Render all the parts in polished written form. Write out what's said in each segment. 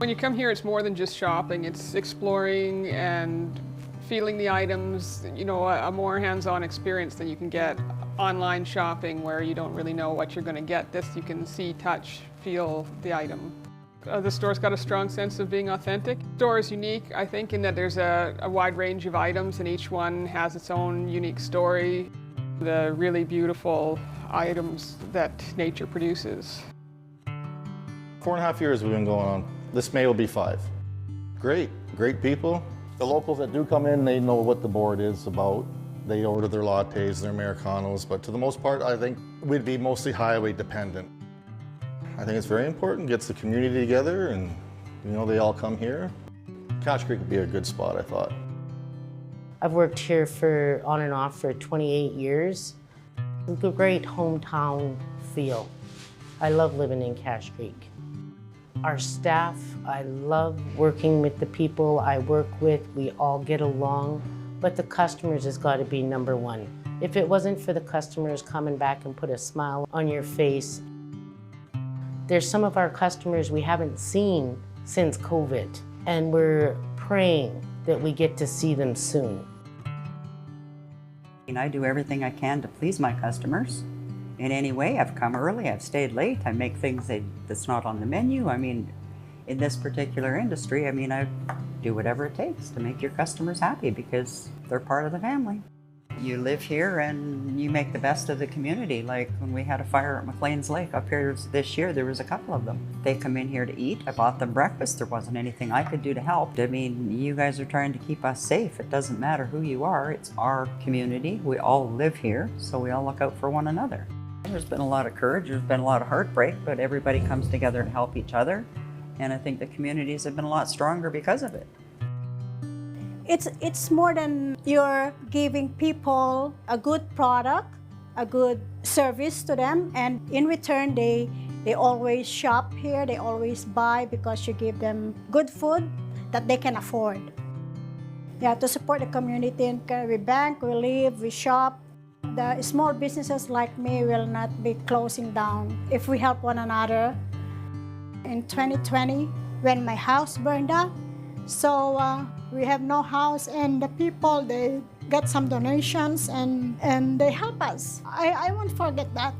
When you come here, it's more than just shopping. It's exploring and feeling the items, you know, a more hands-on experience than you can get online shopping where you don't really know what you're going to get. This you can see, touch, feel the item. The store's got a strong sense of being authentic. The store is unique, I think, in that there's a wide range of items and each one has its own unique story. The really beautiful items that nature produces. 4.5 years we've been going on. This May will be 5. Great people. The locals that do come in, they know what the board is about. They order their lattes, their Americanos, but to the most part, I think we'd be mostly highway dependent. I think it's very important, gets the community together and, you know, they all come here. Cache Creek would be a good spot, I thought. I've worked here on and off for 28 years. It's a great hometown feel. I love living in Cache Creek. Our staff, I love working with the people I work with. We all get along, but the customers has got to be number one. If it wasn't for the customers coming back and put a smile on your face, there's some of our customers we haven't seen since COVID, and we're praying that we get to see them soon. I do everything I can to please my customers. In any way, I've come early, I've stayed late, I make things that's not on the menu. I mean, in this particular industry, I mean, I do whatever it takes to make your customers happy because they're part of the family. You live here and you make the best of the community. Like when we had a fire at McLean's Lake up here this year, there was a couple of them. They come in here to eat. I bought them breakfast. There wasn't anything I could do to help. I mean, you guys are trying to keep us safe. It doesn't matter who you are. It's our community. We all live here, so we all look out for one another. There's been a lot of courage, there's been a lot of heartbreak, but everybody comes together to help each other. And I think the communities have been a lot stronger because of it. It's more than you're giving people a good product, a good service to them, and in return they always shop here, they always buy because you give them good food that they can afford. Yeah, to support the community, we bank, we live, we shop. The small businesses like me will not be closing down if we help one another. In 2020, when my house burned up, so we have no house, and the people, they get some donations and they help us. I won't forget that.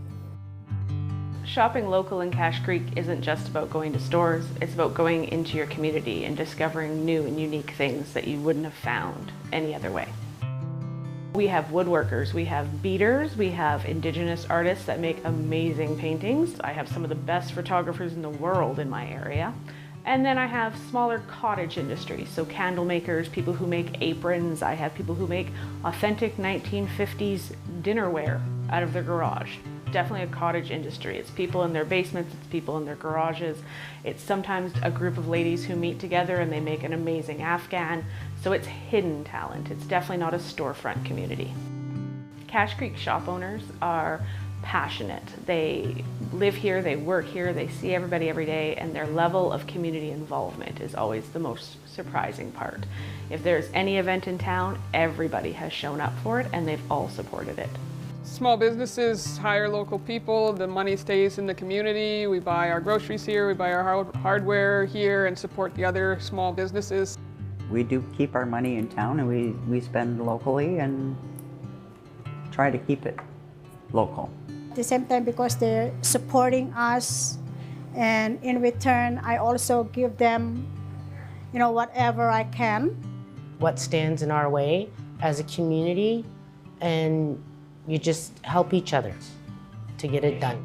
Shopping local in Cache Creek isn't just about going to stores, it's about going into your community and discovering new and unique things that you wouldn't have found any other way. We have woodworkers, we have beaters, we have Indigenous artists that make amazing paintings. I have some of the best photographers in the world in my area. And then I have smaller cottage industries, so candle makers, people who make aprons. I have people who make authentic 1950s dinnerware out of their garage. Definitely a cottage industry. It's people in their basements, it's people in their garages. It's sometimes a group of ladies who meet together and they make an amazing Afghan. So it's hidden talent. It's definitely not a storefront community. Cache Creek shop owners are passionate. They live here, they work here, they see everybody every day, and their level of community involvement is always the most surprising part. If there's any event in town, everybody has shown up for it and they've all supported it. Small businesses hire local people, the money stays in the community, we buy our groceries here, we buy our hardware here and support the other small businesses. We do keep our money in town and we spend locally and try to keep it local. At the same time, because they're supporting us, and in return, I also give them, you know, whatever I can. What stands in our way as a community, and you just help each other to get it done.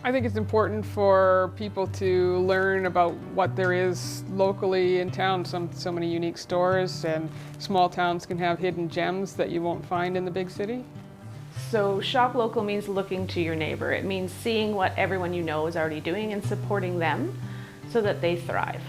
I think it's important for people to learn about what there is locally in town. So many unique stores, and small towns can have hidden gems that you won't find in the big city. So shop local means looking to your neighbor. It means seeing what everyone you know is already doing and supporting them so that they thrive.